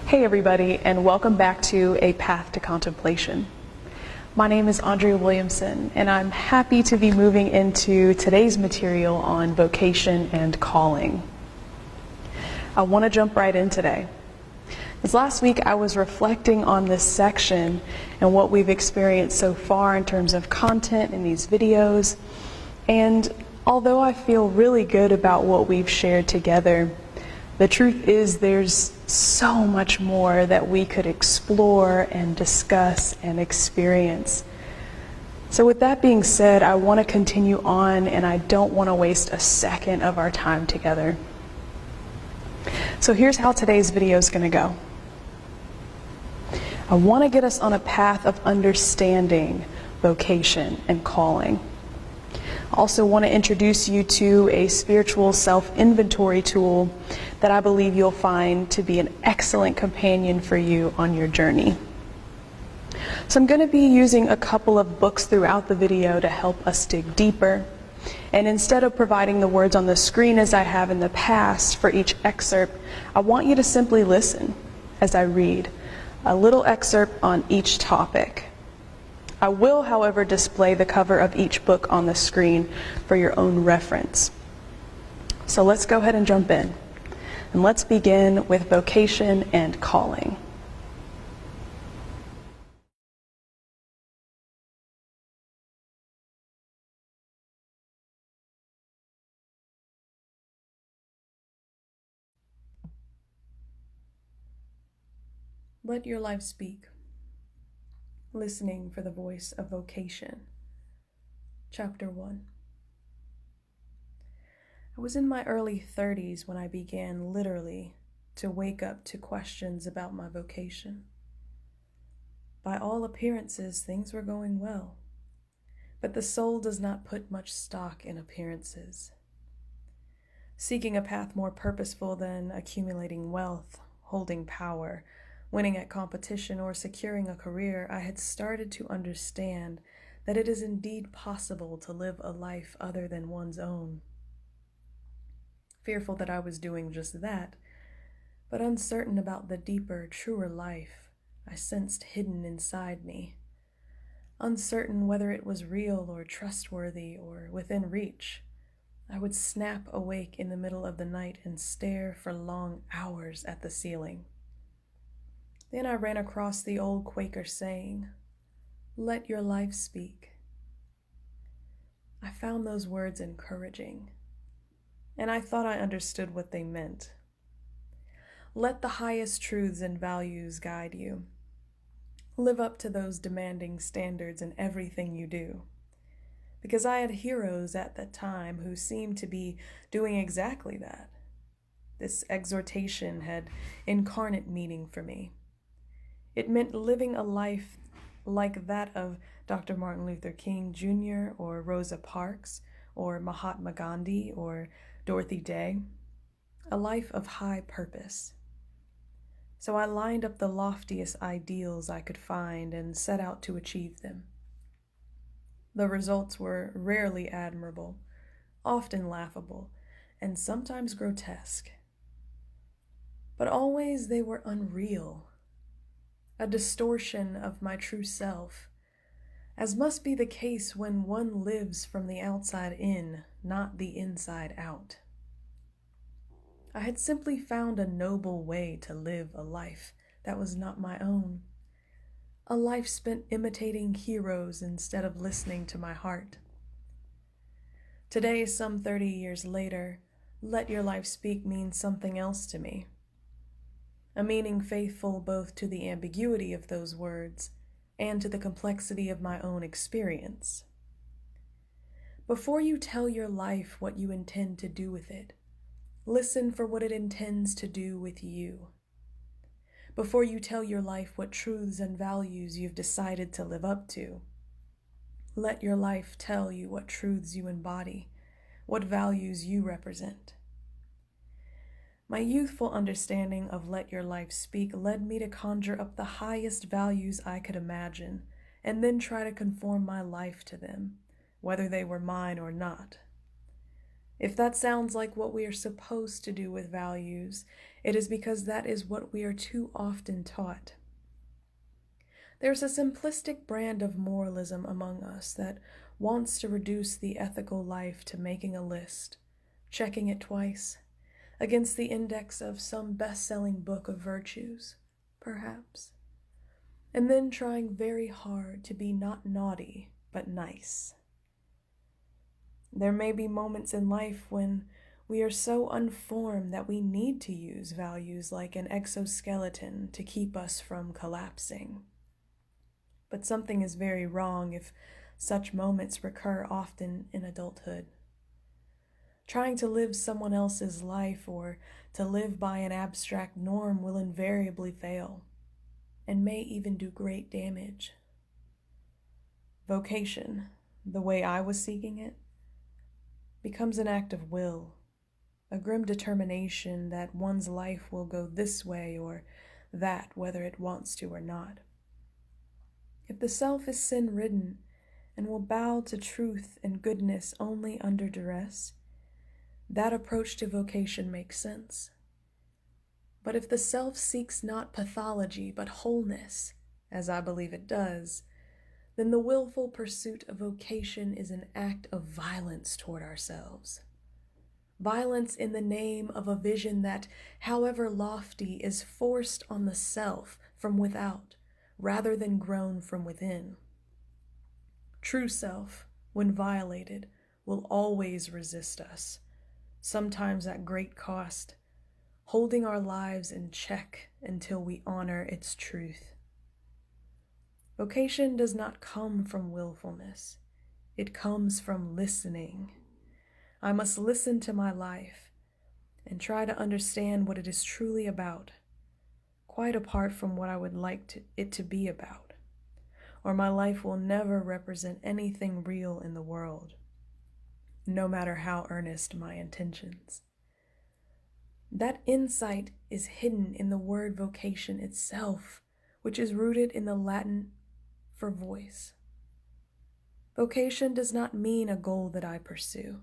Hey everybody, and welcome back to A Path to Contemplation. My name is Andrea Williamson, and I'm happy to be moving into today's material on vocation and calling. I want to jump right in today. This last week I was reflecting on this section and what we've experienced so far in terms of content in these videos, and although I feel really good about what we've shared together, the truth is there's so much more that we could explore and discuss and experience. So with that being said, I want to continue on, and I don't want to waste a second of our time together. So here's how today's video is going to go. I want to get us on a path of understanding vocation and calling. I also want to introduce you to a spiritual self-inventory tool that I believe you'll find to be an excellent companion for you on your journey. So I'm going to be using a couple of books throughout the video to help us dig deeper. And instead of providing the words on the screen as I have in the past for each excerpt, I want you to simply listen as I read a little excerpt on each topic. I will, however, display the cover of each book on the screen for your own reference. So let's go ahead and jump in. And let's begin with vocation and calling. Let your life speak. Listening for the voice of vocation. Chapter 1. I was in my early 30s when I began literally to wake up to questions about my vocation. By all appearances, things were going well, but the soul does not put much stock in appearances. Seeking a path more purposeful than accumulating wealth, holding power, winning at competition, or securing a career, I had started to understand that it is indeed possible to live a life other than one's own. Fearful that I was doing just that, but uncertain about the deeper, truer life I sensed hidden inside me. Uncertain whether it was real or trustworthy or within reach, I would snap awake in the middle of the night and stare for long hours at the ceiling. Then I ran across the old Quaker saying, "Let your life speak." I found those words encouraging, and I thought I understood what they meant. Let the highest truths and values guide you. Live up to those demanding standards in everything you do. Because I had heroes at that time who seemed to be doing exactly that. This exhortation had incarnate meaning for me. It meant living a life like that of Dr. Martin Luther King Jr. or Rosa Parks or Mahatma Gandhi or Dorothy Day, a life of high purpose. So I lined up the loftiest ideals I could find and set out to achieve them. The results were rarely admirable, often laughable, and sometimes grotesque. But always they were unreal. A distortion of my true self, as must be the case when one lives from the outside in, not the inside out. I had simply found a noble way to live a life that was not my own, a life spent imitating heroes instead of listening to my heart. Today, some 30 years later, let your life speak means something else to me. A meaning faithful both to the ambiguity of those words and to the complexity of my own experience. Before you tell your life what you intend to do with it, listen for what it intends to do with you. Before you tell your life what truths and values you've decided to live up to, let your life tell you what truths you embody, what values you represent. My youthful understanding of let your life speak led me to conjure up the highest values I could imagine, and then try to conform my life to them, whether they were mine or not. If that sounds like what we are supposed to do with values, it is because that is what we are too often taught. There's a simplistic brand of moralism among us that wants to reduce the ethical life to making a list, checking it twice, against the index of some best-selling book of virtues, perhaps, and then trying very hard to be not naughty, but nice. There may be moments in life when we are so unformed that we need to use values like an exoskeleton to keep us from collapsing. But something is very wrong if such moments recur often in adulthood. Trying to live someone else's life or to live by an abstract norm will invariably fail and may even do great damage. Vocation, the way I was seeking it, becomes an act of will, a grim determination that one's life will go this way or that, whether it wants to or not. If the self is sin-ridden and will bow to truth and goodness only under duress, that approach to vocation makes sense. But if the self seeks not pathology but wholeness, as I believe it does, then the willful pursuit of vocation is an act of violence toward ourselves. Violence in the name of a vision that, however lofty, is forced on the self from without, rather than grown from within. True self, when violated, will always resist us, sometimes at great cost, holding our lives in check until we honor its truth. Vocation does not come from willfulness. It comes from listening. I must listen to my life and try to understand what it is truly about, quite apart from what I would like it to be about, or my life will never represent anything real in the world, no matter how earnest my intentions. That insight is hidden in the word vocation itself, which is rooted in the Latin for voice. Vocation does not mean a goal that I pursue.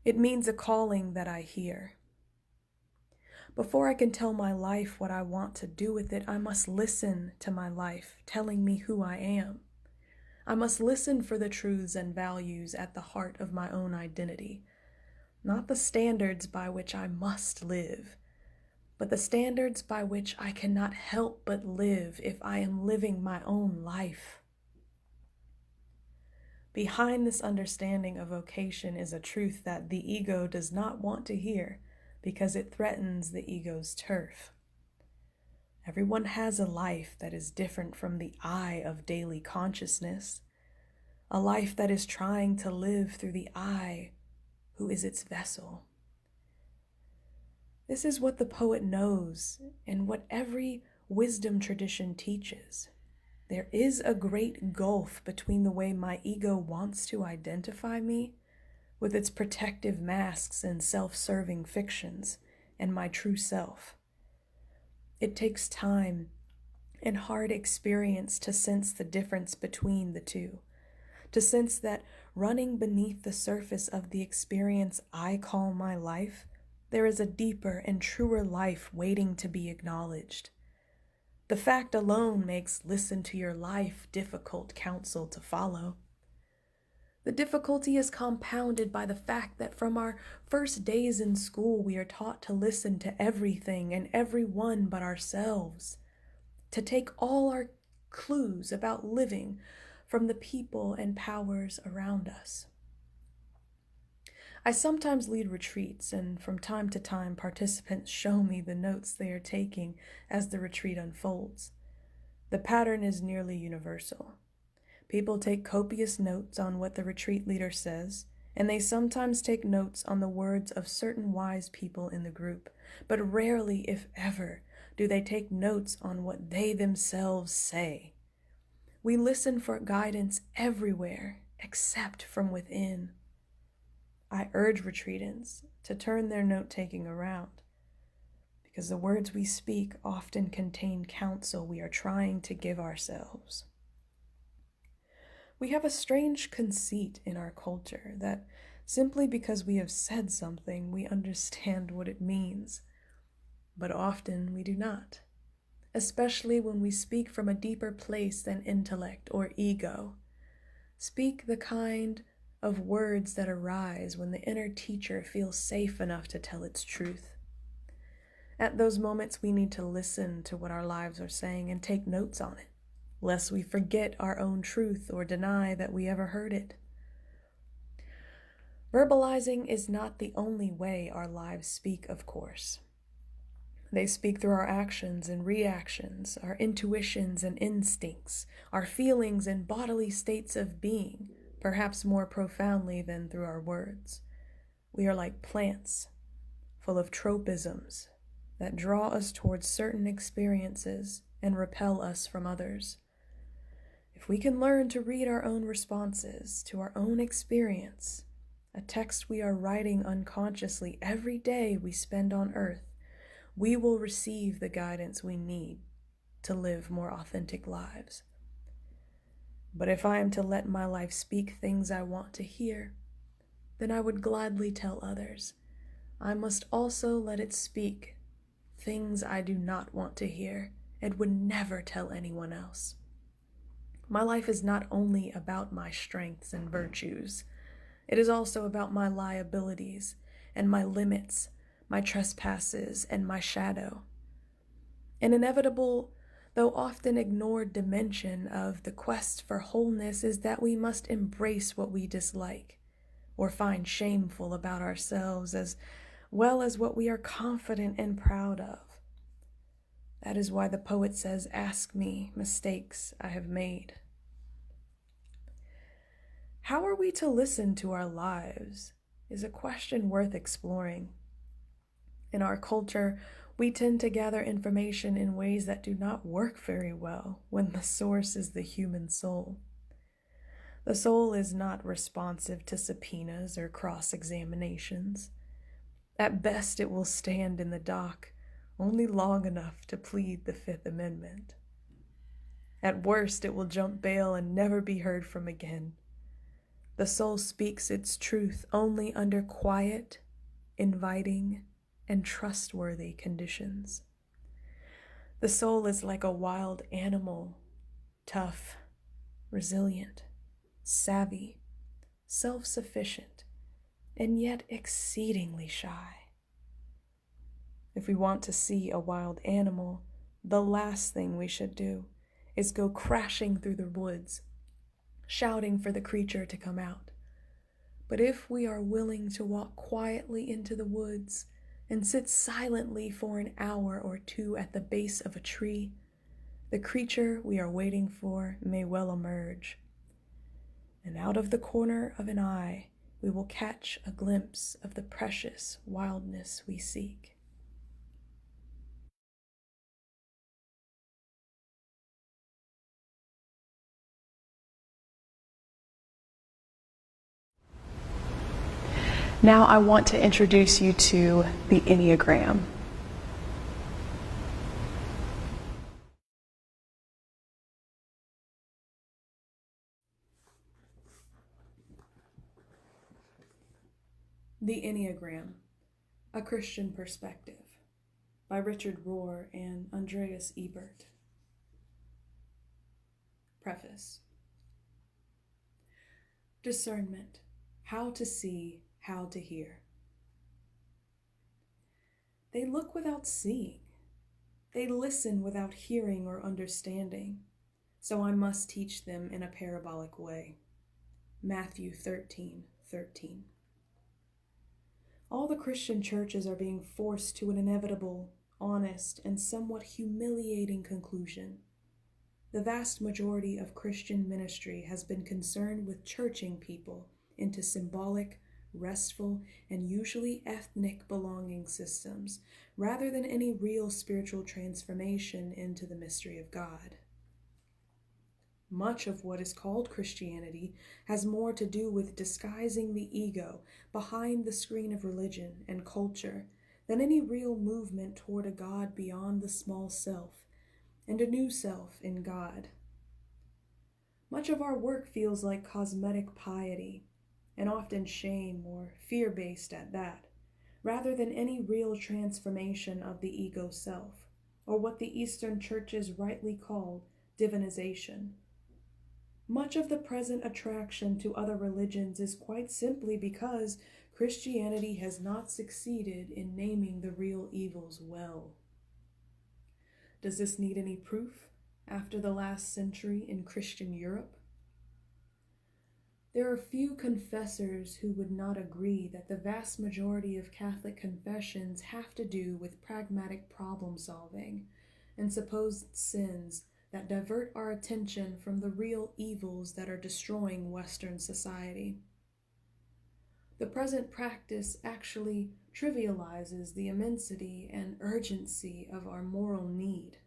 It means a calling that I hear. Before I can tell my life what I want to do with it, I must listen to my life telling me who I am. I must listen for the truths and values at the heart of my own identity, not the standards by which I must live, but the standards by which I cannot help but live if I am living my own life. Behind this understanding of vocation is a truth that the ego does not want to hear because it threatens the ego's turf. Everyone has a life that is different from the I of daily consciousness, a life that is trying to live through the I who is its vessel. This is what the poet knows and what every wisdom tradition teaches. There is a great gulf between the way my ego wants to identify me, with its protective masks and self-serving fictions, and my true self. It takes time and hard experience to sense the difference between the two, to sense that running beneath the surface of the experience I call my life, there is a deeper and truer life waiting to be acknowledged. The fact alone makes listen to your life difficult counsel to follow. The difficulty is compounded by the fact that from our first days in school we are taught to listen to everything and everyone but ourselves, to take all our clues about living from the people and powers around us. I sometimes lead retreats, and from time to time participants show me the notes they are taking as the retreat unfolds. The pattern is nearly universal. People take copious notes on what the retreat leader says, and they sometimes take notes on the words of certain wise people in the group, but rarely, if ever, do they take notes on what they themselves say. We listen for guidance everywhere, except from within. I urge retreatants to turn their note-taking around, because the words we speak often contain counsel we are trying to give ourselves. We have a strange conceit in our culture that Simply because we have said something, we understand what it means, but often we do not, especially when we speak from a deeper place than intellect or ego. Speak the kind of words that arise when the inner teacher feels safe enough to tell its truth. At those moments, we need to listen to what our lives are saying and take notes on it, lest we forget our own truth or deny that we ever heard it. Verbalizing is not the only way our lives speak, of course. They speak through our actions and reactions, our intuitions and instincts, our feelings and bodily states of being, perhaps more profoundly than through our words. We are like plants, full of tropisms that draw us towards certain experiences and repel us from others. If we can learn to read our own responses to our own experience, a text we are writing unconsciously every day we spend on earth, we will receive the guidance we need to live more authentic lives. But if I am to let my life speak things I want to hear, then I would gladly tell others. I must also let it speak things I do not want to hear and would never tell anyone else. My life is not only about my strengths and virtues, it is also about my liabilities and my limits, my trespasses and my shadow. An inevitable, though often ignored dimension of the quest for wholeness is that we must embrace what we dislike or find shameful about ourselves, as well as what we are confident and proud of. That is why the poet says, "Ask me mistakes I have made." How are we to listen to our lives is a question worth exploring. In our culture, we tend to gather information in ways that do not work very well when the source is the human soul. The soul is not responsive to subpoenas or cross-examinations. At best, it will stand in the dock only long enough to plead the Fifth Amendment. At worst, it will jump bail and never be heard from again. The soul speaks its truth only under quiet, inviting, and trustworthy conditions. The soul is like a wild animal, tough, resilient, savvy, self-sufficient, and yet exceedingly shy. If we want to see a wild animal, the last thing we should do is go crashing through the woods, shouting for the creature to come out. But if we are willing to walk quietly into the woods and sit silently for an hour or two at the base of a tree, the creature we are waiting for may well emerge. And out of the corner of an eye, we will catch a glimpse of the precious wildness we seek. Now I want to introduce you to the Enneagram. The Enneagram, A Christian Perspective, by Richard Rohr and Andreas Ebert. Preface. Discernment, how to see, how to hear. They look without seeing. They listen without hearing or understanding. So I must teach them in a parabolic way. Matthew 13:13. All the Christian churches are being forced to an inevitable, honest, and somewhat humiliating conclusion. The vast majority of Christian ministry has been concerned with churching people into symbolic, restful, and usually ethnic belonging systems, rather than any real spiritual transformation into the mystery of God. Much of what is called Christianity has more to do with disguising the ego behind the screen of religion and culture than any real movement toward a God beyond the small self and a new self in God. Much of our work feels like cosmetic piety, and often shame or fear-based at that, rather than any real transformation of the ego self, or what the Eastern churches rightly call divinization. Much of the present attraction to other religions is quite simply because Christianity has not succeeded in naming the real evils well. Does this need any proof after the last century in Christian Europe? There are few confessors who would not agree that the vast majority of Catholic confessions have to do with pragmatic problem solving and supposed sins that divert our attention from the real evils that are destroying Western society. The present practice actually trivializes the immensity and urgency of our moral need.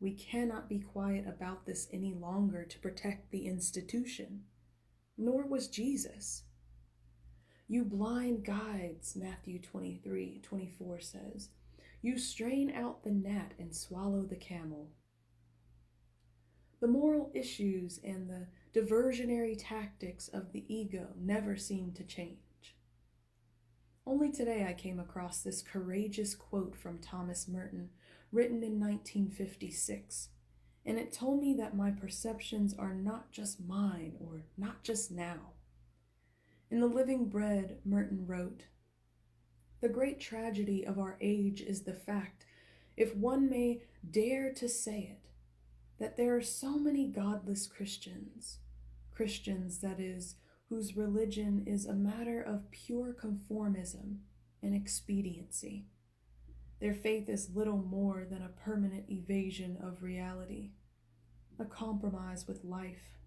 We cannot be quiet about this any longer to protect the institution. Nor was Jesus. You blind guides, Matthew 23:24 says. You strain out the gnat and swallow the camel. The moral issues and the diversionary tactics of the ego never seem to change. Only today I came across this courageous quote from Thomas Merton, written in 1956. And it told me that my perceptions are not just mine or not just now. In The Living Bread, Merton wrote, "The great tragedy of our age is the fact, if one may dare to say it, that there are so many godless Christians, that is, whose religion is a matter of pure conformism and expediency. Their faith is little more than a permanent evasion of reality, a compromise with life.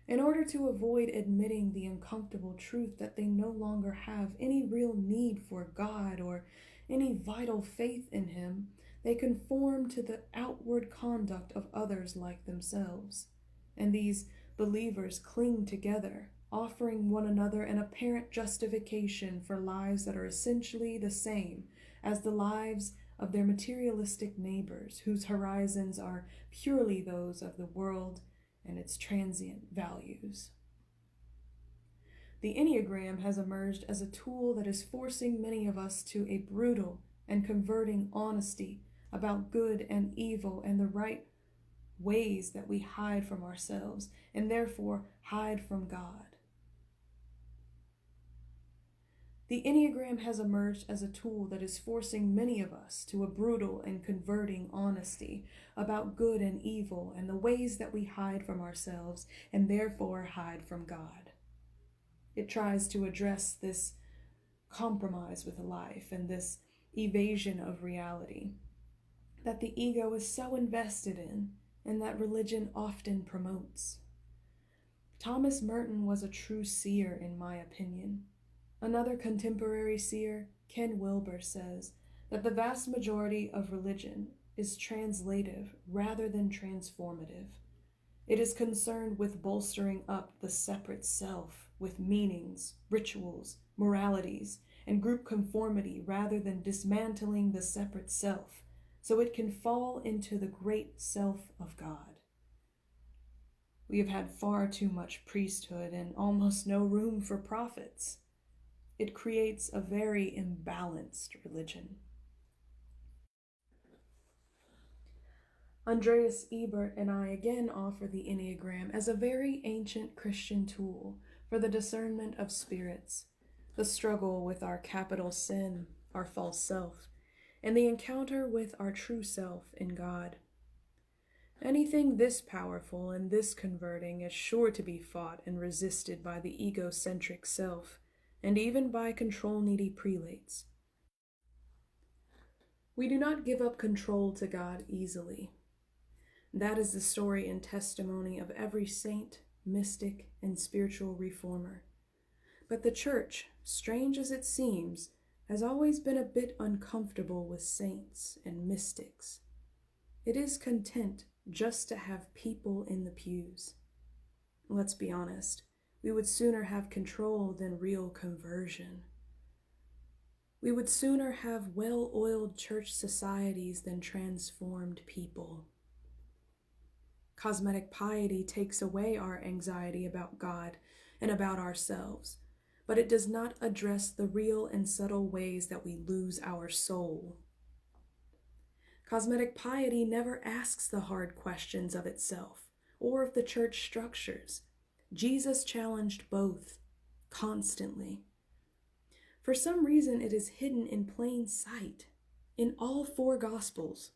In order to avoid admitting the uncomfortable truth that they no longer have any real need for God or any vital faith in Him, they conform to the outward conduct of others like themselves. And these believers cling together, offering one another an apparent justification for lives that are essentially the same as the lives of their materialistic neighbors, whose horizons are purely those of the world and its transient values. The Enneagram has emerged as a tool that is forcing many of us to a brutal and converting honesty about good and evil and the right ways that we hide from ourselves and therefore hide from God. The Enneagram has emerged as a tool that is forcing many of us to a brutal and converting honesty about good and evil and the ways that we hide from ourselves and therefore hide from God. It tries to address this compromise with life and this evasion of reality that the ego is so invested in and that religion often promotes. Thomas Merton was a true seer, in my opinion. Another contemporary seer, Ken Wilber, says that the vast majority of religion is translative rather than transformative. It is concerned with bolstering up the separate self with meanings, rituals, moralities, and group conformity rather than dismantling the separate self so it can fall into the great self of God. We have had far too much priesthood and almost no room for prophets. It creates a very imbalanced religion. Andreas Ebert and I again offer the Enneagram as a very ancient Christian tool for the discernment of spirits, the struggle with our capital sin, our false self, and the encounter with our true self in God. Anything this powerful and this converting is sure to be fought and resisted by the egocentric self, and even by control-needy prelates. We do not give up control to God easily. That is the story and testimony of every saint, mystic, and spiritual reformer. But the Church, strange as it seems, has always been a bit uncomfortable with saints and mystics. It is content just to have people in the pews. Let's be honest, we would sooner have control than real conversion. We would sooner have well-oiled church societies than transformed people. Cosmetic piety takes away our anxiety about God and about ourselves, but it does not address the real and subtle ways that we lose our soul. Cosmetic piety never asks the hard questions of itself or of the church structures. Jesus challenged both constantly. For some reason, it is hidden in plain sight in all four Gospels.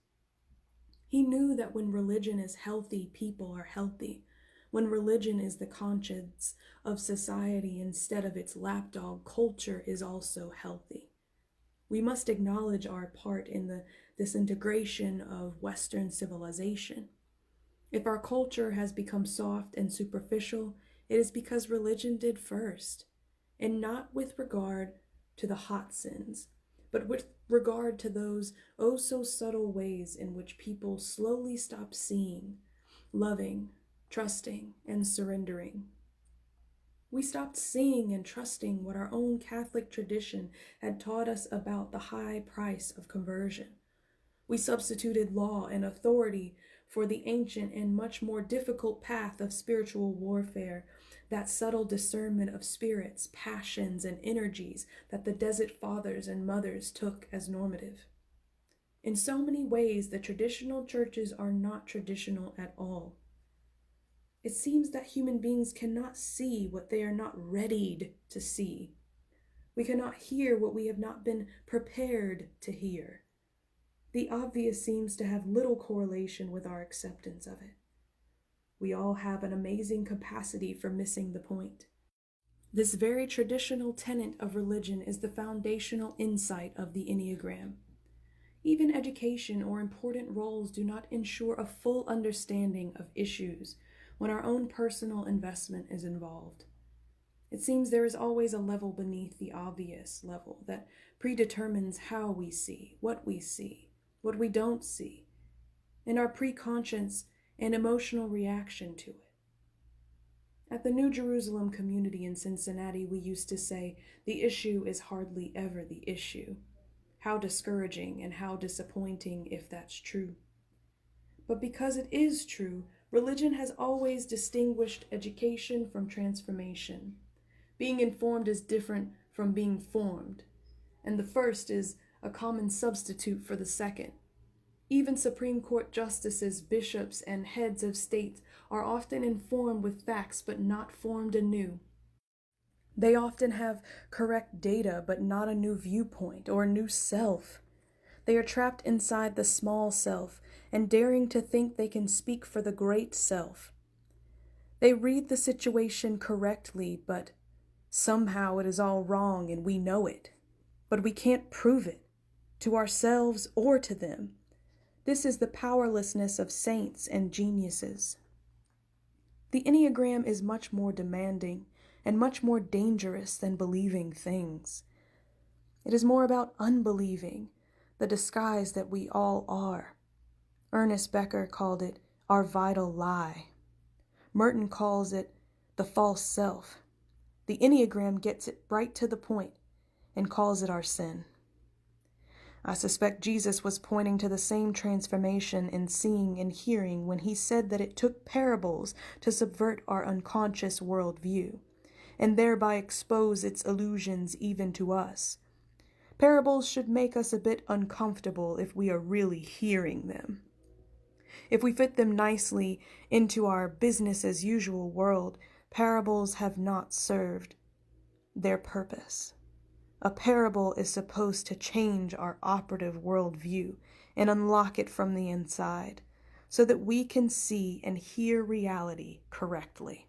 He knew that when religion is healthy, people are healthy. When religion is the conscience of society instead of its lapdog, culture is also healthy. We must acknowledge our part in the disintegration of Western civilization. If our culture has become soft and superficial, it is because religion did first, and not with regard to the hot sins, but with regard to those oh so subtle ways in which people slowly stop seeing, loving, trusting, and surrendering. We stopped seeing and trusting what our own Catholic tradition had taught us about the high price of conversion. We substituted law and authority for the ancient and much more difficult path of spiritual warfare, that subtle discernment of spirits, passions, and energies that the Desert Fathers and Mothers took as normative. In so many ways, the traditional churches are not traditional at all. It seems that human beings cannot see what they are not readied to see. We cannot hear what we have not been prepared to hear. The obvious seems to have little correlation with our acceptance of it. We all have an amazing capacity for missing the point. This very traditional tenet of religion is the foundational insight of the Enneagram. Even education or important roles do not ensure a full understanding of issues when our own personal investment is involved. It seems there is always a level beneath the obvious level that predetermines how we see, what we don't see, and our preconscious and emotional reaction to it. At the New Jerusalem community in Cincinnati, we used to say, the issue is hardly ever the issue. How discouraging and how disappointing if that's true. But because it is true, religion has always distinguished education from transformation. Being informed is different from being formed, and the first is a common substitute for the second. Even Supreme Court justices, bishops, and heads of state are often informed with facts but not formed anew. They often have correct data but not a new viewpoint or a new self. They are trapped inside the small self and daring to think they can speak for the great self. They read the situation correctly, but somehow it is all wrong and we know it. But we can't prove it, to ourselves or to them. This is the powerlessness of saints and geniuses. The Enneagram is much more demanding and much more dangerous than believing things. It is more about unbelieving, the disguise that we all are. Ernest Becker called it our vital lie. Merton calls it the false self. The Enneagram gets it right to the point and calls it our sin. I suspect Jesus was pointing to the same transformation in seeing and hearing when he said that it took parables to subvert our unconscious worldview, and thereby expose its illusions even to us. Parables should make us a bit uncomfortable if we are really hearing them. If we fit them nicely into our business-as-usual world, parables have not served their purpose. A parable is supposed to change our operative worldview and unlock it from the inside so that we can see and hear reality correctly.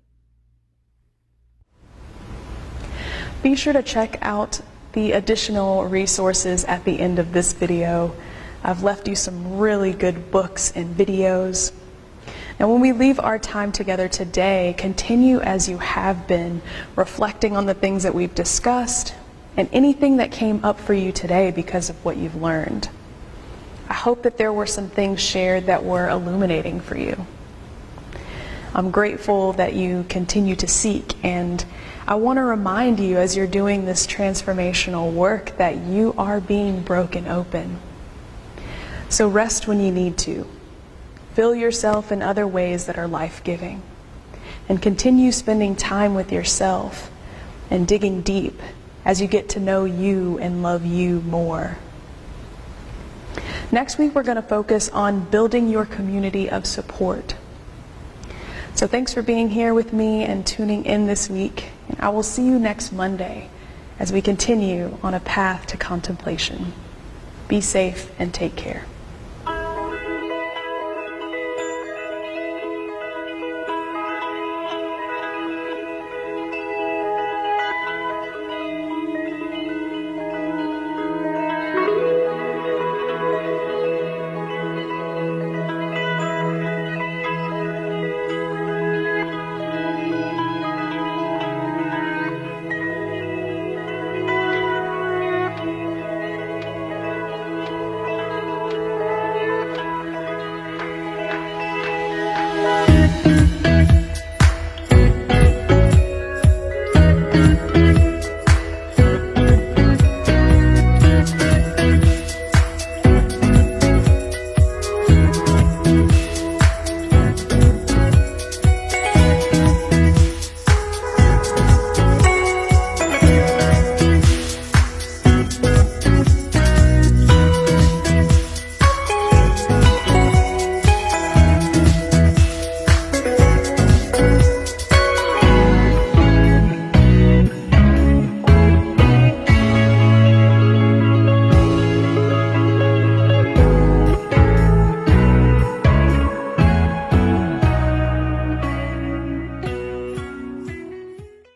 Be sure to check out the additional resources at the end of this video. I've left you some really good books and videos. Now, when we leave our time together today, continue as you have been, reflecting on the things that we've discussed and anything that came up for you today because of what you've learned. I hope that there were some things shared that were illuminating for you. I'm grateful that you continue to seek, and I want to remind you as you're doing this transformational work that you are being broken open. So rest when you need to. Fill yourself in other ways that are life-giving. and continue spending time with yourself and digging deep as you get to know you and love you more. Next week, we're going to focus on building your community of support. So thanks for being here with me and tuning in this week. And I will see you next Monday as we continue on a path to contemplation. Be safe and take care.